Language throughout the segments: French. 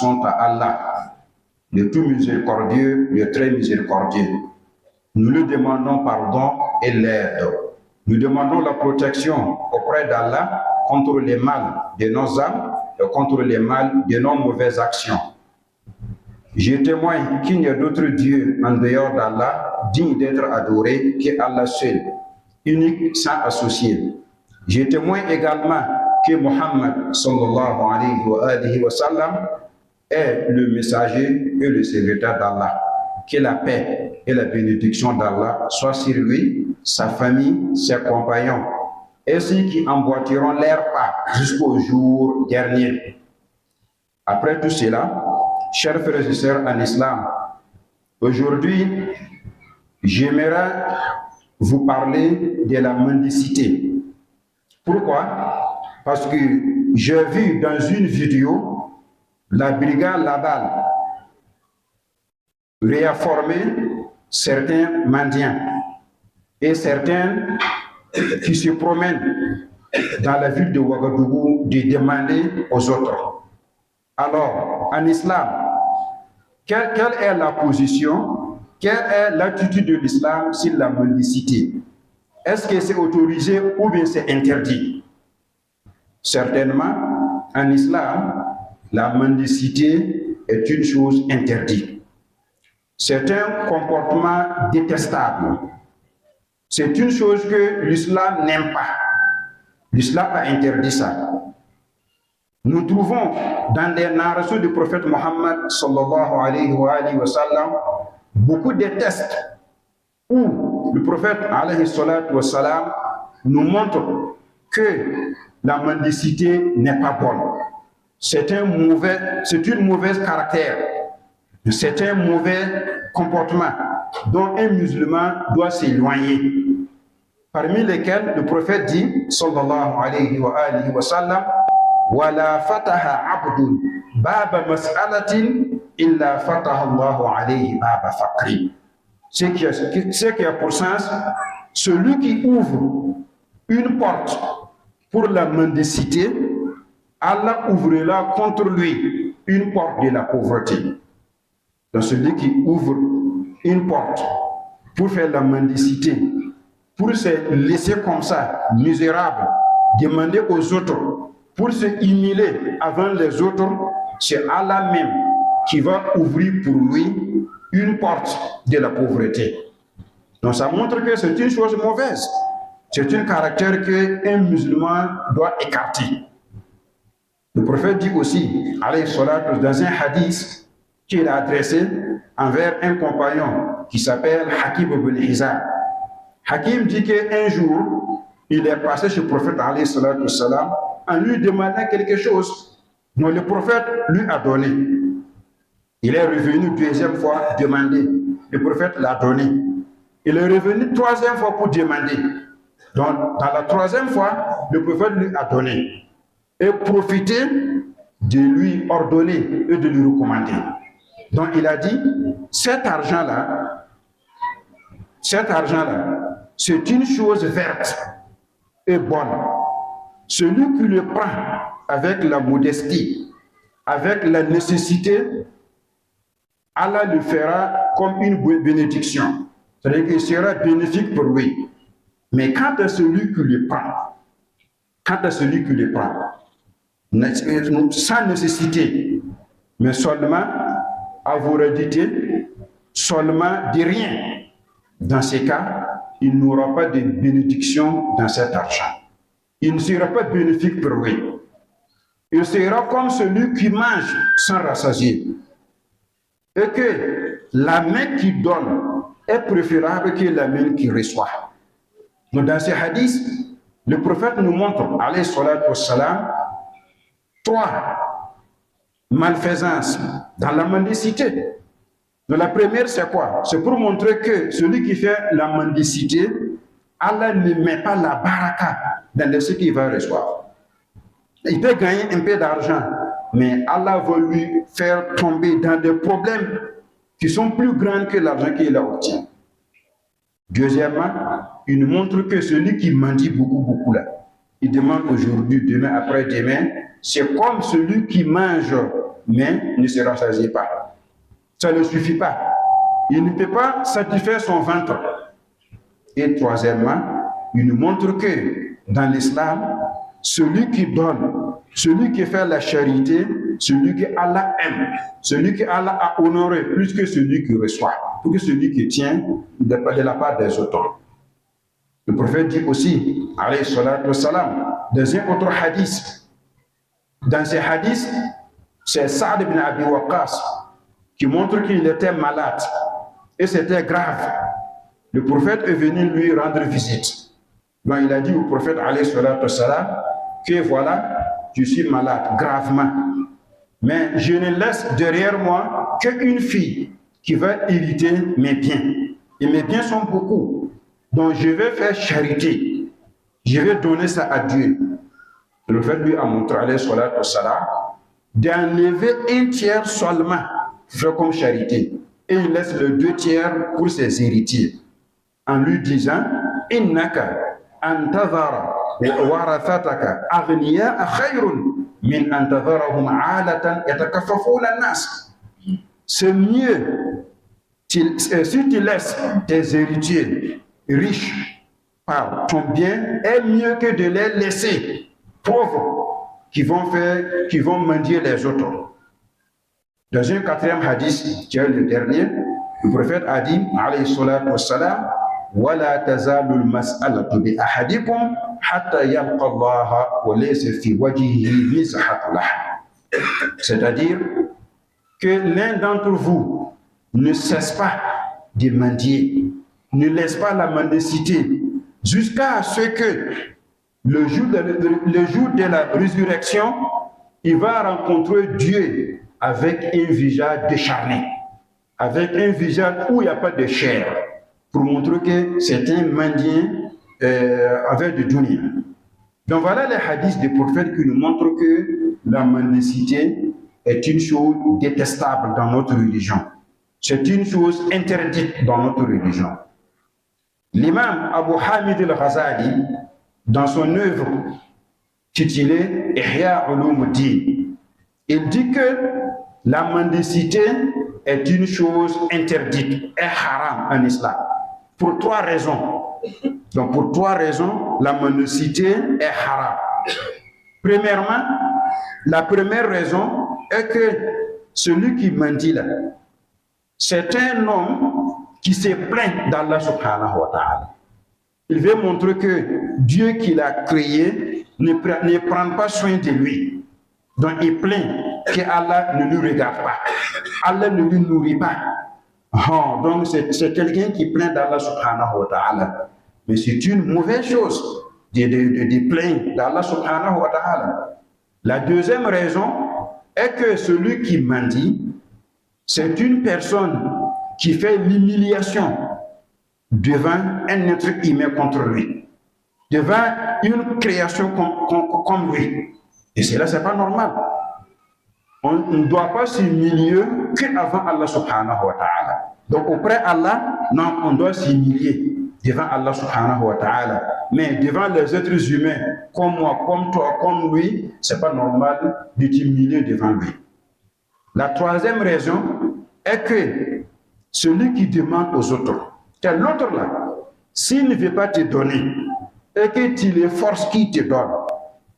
sont à Allah, le tout miséricordieux, le très miséricordieux. Nous lui demandons pardon et l'aide. Nous demandons la protection auprès d'Allah contre les mal de nos âmes et contre les mal de nos mauvaises actions. Je témoigne qu'il n'y a d'autre Dieu en dehors d'Allah digne d'être adoré qu'Allah seul, unique sans associé. Je témoigne également que Muhammad sallallahu alayhi wa sallam est le messager et le serviteur d'Allah. Que la paix et la bénédiction d'Allah soient sur lui, sa famille, ses compagnons, et ceux qui emboîteront leur pas jusqu'au jour dernier. Après tout cela, chers frères et sœurs en islam, aujourd'hui, j'aimerais vous parler de la mendicité. Pourquoi? Parce que j'ai vu dans une vidéo la brigade Laval réformer certains mendiants et certains qui se promènent dans la ville de Ouagadougou de demander aux autres. Alors, en islam, quelle est la position, quelle est l'attitude de l'islam sur la mendicité? Est-ce que c'est autorisé ou bien c'est interdit? Certainement, en islam, la mendicité est une chose interdite. C'est un comportement détestable. C'est une chose que l'islam n'aime pas. L'islam a interdit ça. Nous trouvons dans les narrations du prophète Mohammed sallallahu alayhi wa sallam beaucoup de textes où le prophète alayhi salatu wa sallam nous montre que la mendicité n'est pas bonne. C'est une mauvaise caractère. C'est un mauvais comportement dont un musulman doit s'éloigner. Parmi lesquels le prophète dit, sallallahu alayhi wa sallam, وَلَا فَتَحَ عَبْدٌ بَابَ مَسْأَلَةٍ إِلَّا فَتَحَ اللَّهُ عَلَيْهِ بَابَ فَقْرٍ. Ce qui a pour sens, celui qui ouvre une porte pour la mendicité, Allah ouvrira contre lui une porte de la pauvreté. Donc celui qui ouvre une porte pour faire la mendicité, pour se laisser comme ça, misérable, demander aux autres, pour se humilier avant les autres, c'est Allah même qui va ouvrir pour lui une porte de la pauvreté. Donc ça montre que c'est une chose mauvaise. C'est un caractère qu'un musulman doit écarter. Le prophète dit aussi, alayhi salatu, dans un hadith qu'il a adressé envers un compagnon qui s'appelle Hakim ibn Hizam. Hakim dit qu'un jour, il est passé chez le prophète alayhi salatu wassalam en lui demandant quelque chose dont le prophète lui a donné. Il est revenu deuxième fois demander. Le prophète l'a donné. Il est revenu troisième fois pour demander. Donc, dans la troisième fois, le prophète lui a donné. Et profiter de lui ordonner et de lui recommander. Donc, il a dit, cet argent-là, c'est une chose verte et bonne. Celui qui le prend avec la modestie, avec la nécessité, Allah le fera comme une bénédiction. C'est-à-dire qu'il sera bénéfique pour lui. Mais quant à celui qui le prend, sans nécessité, mais seulement à voradité, seulement de rien, dans ces cas, il n'aura pas de bénédiction dans cet argent. Il ne sera pas bénéfique pour lui. Il sera comme celui qui mange sans rassasier. Et que la main qui donne est préférable que la main qui reçoit. Donc dans ces hadiths, le prophète nous montre, alayhi salatu wassalam, 3 malfaisances dans la mendicité. Donc la première, c'est quoi? C'est pour montrer que celui qui fait la mendicité, Allah ne met pas la baraka dans ce qu'il va recevoir. Il peut gagner un peu d'argent, mais Allah va lui faire tomber dans des problèmes qui sont plus grands que l'argent qu'il obtient. Deuxièmement, il nous montre que celui qui mendie beaucoup là, il demande aujourd'hui, demain, après-demain, c'est comme celui qui mange, mais ne se rassasie pas. Ça ne suffit pas. Il ne peut pas satisfaire son ventre. Et troisièmement, il nous montre que dans l'islam, celui qui donne, celui qui fait la charité, celui que Allah aime, celui que Allah a honoré plus que celui qui reçoit, plus que celui qui tient de la part des autres. Le prophète dit aussi, alayhi salatu wassalam, dans un autre hadith, dans ces hadiths, c'est Saad ibn Abi Waqqas qui montre qu'il était malade et c'était grave. Le prophète est venu lui rendre visite. Donc il a dit au prophète alayhi salatu wassalam que voilà, je suis malade gravement, mais je ne laisse derrière moi qu'une fille qui va hériter mes biens. Et mes biens sont beaucoup. Donc je vais faire charité. Je vais donner ça à Dieu. Le prophète lui a montré alayhi salatu wassalam d'enlever un tiers seulement, fait comme charité. Et il laisse le 2 tiers pour ses héritiers. En lui disant, Innaka antadhara warathataka aghniya'a khayrun min antadharahum 'alatan yatakaffafuna an-nas. C'est mieux si tu laisses tes héritiers riches par ton bien, est mieux que de les laisser pauvres qui vont mendier les autres. Dans un 4e hadith, qui est le dernier, le prophète a dit, alayhi salatu wassalam, ولا تزال المسألة بأحدكم حتى يلقى الله وليس في وجهه مزحة لحم. C'est-à-dire que l'un d'entre vous ne cesse pas de mendier, ne laisse pas la mendicité jusqu'à ce que le jour de la résurrection, il va rencontrer Dieu avec un visage décharné, avec un visage où il n'y a pas de chair, pour montrer que c'est un mendiant avec du dunya. Donc voilà les hadiths des prophètes qui nous montrent que la mendicité est une chose détestable dans notre religion. C'est une chose interdite dans notre religion. L'imam Abu Hamid al-Ghazali, dans son œuvre titulée Ihya Ulumuddin, il dit que la mendicité est une chose interdite, est haram en islam, pour 3 raisons. Donc pour 3 raisons, la mendicité est haram. Premièrement, la première raison est que celui qui mendie là, c'est un homme qui se plaint d'Allah subhanahu wa ta'ala. Il veut montrer que Dieu qui l'a créé ne prend pas soin de lui. Donc il plaint que Allah ne lui regarde pas. Allah ne lui nourrit pas. Oh, donc c'est quelqu'un qui plaint d'Allah subhanahu wa ta'ala. Mais c'est une mauvaise chose de plaindre d'Allah subhanahu wa ta'ala. La deuxième raison est que celui qui mendie, c'est une personne qui fait l'humiliation devant un être humain contre lui, devant une création comme lui. Et cela, ce n'est pas normal. On ne doit pas s'humilier qu'avant Allah subhanahu wa ta'ala. Donc auprès d'Allah, non, on doit s'humilier devant Allah subhanahu wa ta'ala. Mais devant les êtres humains, comme moi, comme toi, comme lui, ce n'est pas normal de t'humilier devant lui. La troisième raison est que celui qui demande aux autres, c'est l'autre là, s'il ne veut pas te donner et que tu les forces qu'il te donne,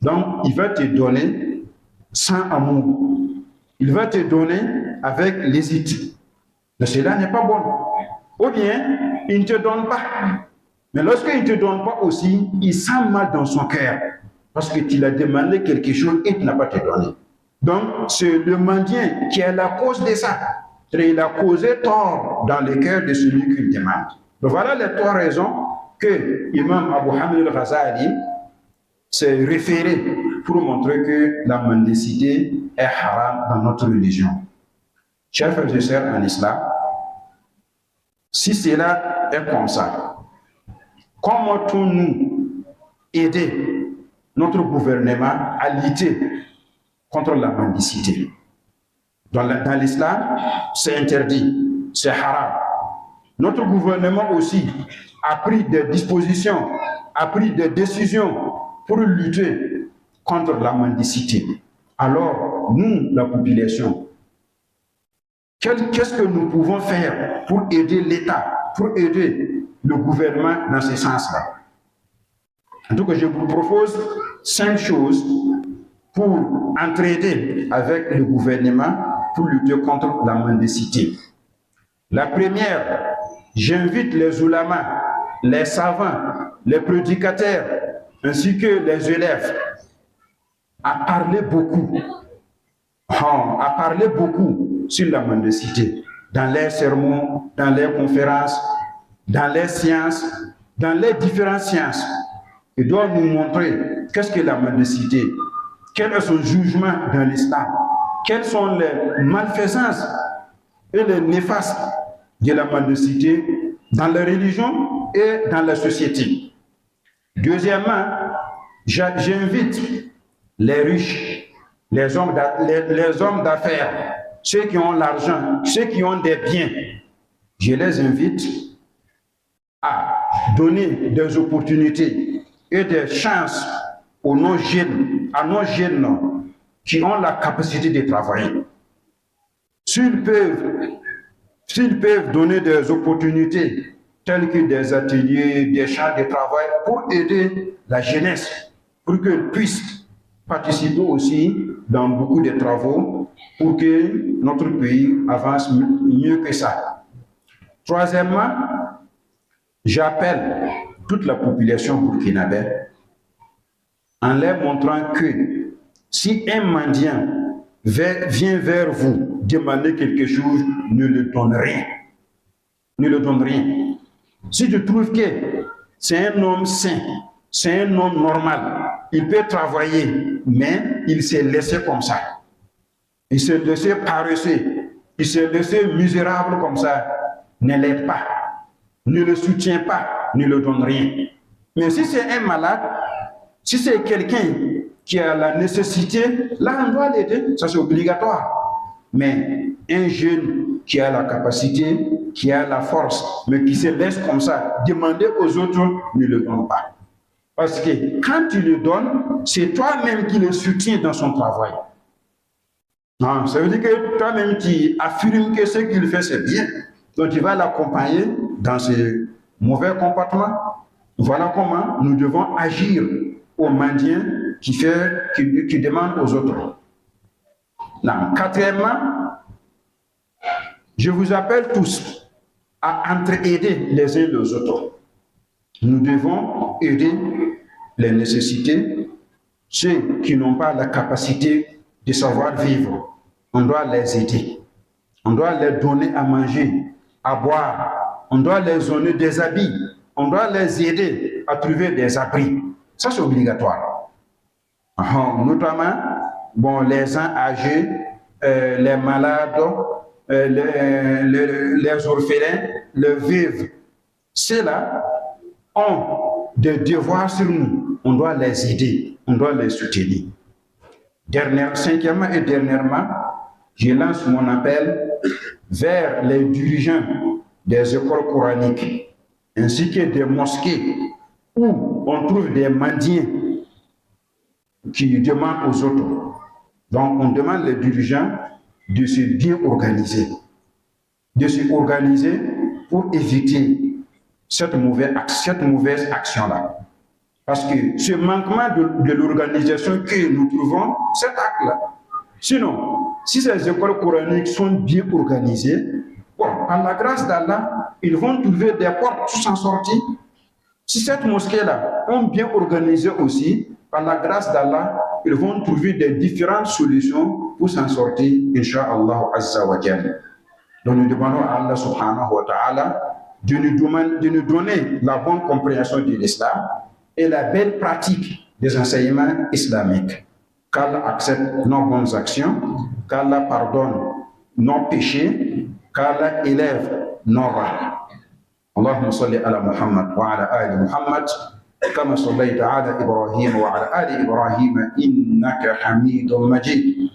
donc il va te donner sans amour. Il va te donner avec l'hésite. Mais cela n'est pas bon. Ou bien, il ne te donne pas. Mais lorsqu'il ne te donne pas aussi, il sent mal dans son cœur. Parce que tu l'as demandé quelque chose et tu n'as pas te donné. Donc, c'est le mendiant qui est la cause de ça. Il a causé tort dans le cœur de celui qui le demande. Donc voilà les 3 raisons que l'imam Abu Hamid al-Ghazali s'est référé pour montrer que la mendicité est haram dans notre religion. Chers frères et sœurs en islam, si cela est comme ça, comment peut-nous aider notre gouvernement à lutter contre la mendicité? Dans l'islam, c'est interdit, c'est haram. Notre gouvernement aussi a pris des dispositions, a pris des décisions pour lutter contre la mendicité. Alors, nous, la population, qu'est-ce que nous pouvons faire pour aider l'État, pour aider le gouvernement dans ce sens-là? En tout cas, je vous propose 5 choses pour entraider avec le gouvernement pour lutter contre la mendicité. La première, j'invite les ulamas, les savants, les prédicateurs, ainsi que les élèves à parler beaucoup, sur la mendicité, dans les sermons, dans les conférences, dans les sciences, dans les différentes sciences. Ils doivent nous montrer qu'est-ce que la mendicité, quel est son jugement dans l'islam, quelles sont les malfaisances et les néfastes de la mendicité dans la religion et dans la société. Deuxièmement, j'invite les riches, les hommes d'affaires, ceux qui ont l'argent, ceux qui ont des biens. Je les invite à donner des opportunités et des chances à nos jeunes qui ont la capacité de travailler. S'ils peuvent donner des opportunités telles que des ateliers, des champs de travail pour aider la jeunesse, pour qu'elle puisse participer aussi dans beaucoup de travaux pour que notre pays avance mieux que ça. Troisièmement, j'appelle toute la population burkinabé en leur montrant que si un mendiant vient vers vous demander quelque chose, ne le donne rien. Ne le donne rien. Si tu trouves que c'est un homme sain, c'est un homme normal, il peut travailler, mais il s'est laissé comme ça. Il s'est laissé paresseux, il s'est laissé misérable comme ça. Ne l'aide pas, ne le soutient pas, ne le donne rien. Mais si c'est un malade, si c'est quelqu'un qui a la nécessité, là on doit l'aider, ça c'est obligatoire. Mais un jeune qui a la capacité, qui a la force, mais qui se laisse comme ça, demander aux autres, ne le donne pas. Parce que quand tu le donnes, c'est toi-même qui le soutiens dans son travail. Non, ça veut dire que toi-même tu affirmes que ce qu'il fait c'est bien. Donc tu vas l'accompagner dans ce mauvais comportement. Voilà comment nous devons agir au mendiant qui demande aux autres. Là, quatrièmement, je vous appelle tous à entraider les uns les autres. Nous devons aider les nécessités, ceux qui n'ont pas la capacité de savoir vivre. On doit les aider. On doit leur donner à manger, à boire. On doit leur donner des habits. On doit les aider à trouver des abris. Ça, c'est obligatoire. Notamment, les gens âgés, les malades, les orphelins, les veuves. Ceux-là ont des devoirs sur nous. On doit les aider, on doit les soutenir. Cinquièmement et dernièrement, je lance mon appel vers les dirigeants des écoles coraniques ainsi que des mosquées où on trouve des mendiants qui demandent aux autres. Donc on demande les dirigeants de se bien organiser, pour éviter cette mauvaise action-là. Parce que ce manquement de l'organisation que nous trouvons, cet acte-là. Sinon, si ces écoles coraniques sont bien organisées, par la grâce d'Allah, ils vont trouver des portes pour s'en sortir. Si cette mosquée-là est bien organisée aussi, par la grâce d'Allah, ils vont trouver des différentes solutions pour s'en sortir, Inch'Allah Azza wa Jalla. Donc nous demandons à Allah subhanahu wa ta'ala de nous donner la bonne compréhension de l'islam et la belle pratique des enseignements islamiques. Qu'Allah accepte nos bonnes actions, qu'Allah pardonne nos péchés, qu'Allah élève nos rangs. Allahumma salli ala Muhammad wa ala ali Muhammad كما صليت على إبراهيم وعلى آل إبراهيم إنك حميد مجيد